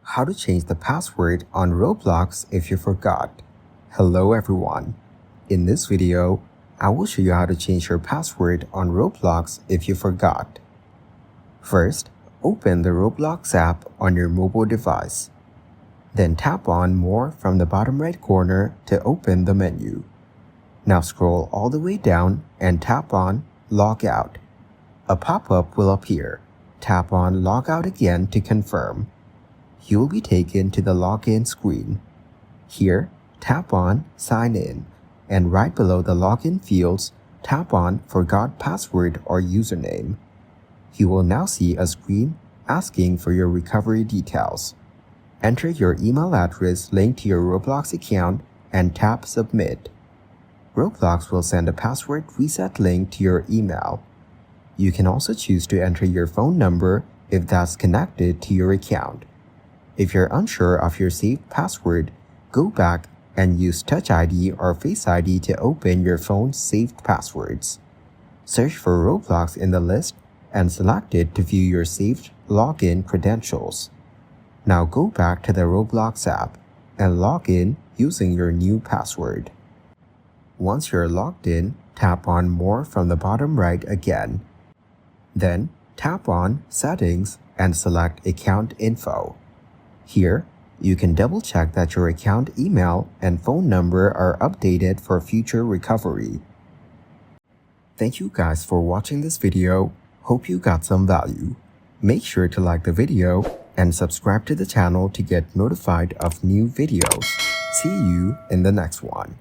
How to change the password on Roblox if you forgot. Hello everyone. In this video, I will show you how to change your password on Roblox if you forgot. First, open the Roblox app on your mobile device. Then tap on More from the bottom right corner to open the menu. Now scroll all the way down and tap on Log Out. A pop-up will appear. Tap on Log Out again to confirm. You will be taken to the login screen. Here, tap on Sign In, and right below the login fields, tap on Forgot Password or Username. You will now see a screen asking for your recovery details. Enter your email address linked to your Roblox account and tap Submit. Roblox will send a password reset link to your email. You can also choose to enter your phone number if that's connected to your account. If you're unsure of your saved password, go back and use Touch ID or Face ID to open your phone's saved passwords. Search for Roblox in the list and select it to view your saved login credentials. Now go back to the Roblox app and log in using your new password. Once you're logged in, tap on More from the bottom right again. Then tap on Settings and select Account Info. Here, you can double-check that your account email and phone number are updated for future recovery. Thank you guys for watching this video. Hope you got some value. Make sure to like the video and subscribe to the channel to get notified of new videos. See you in the next one.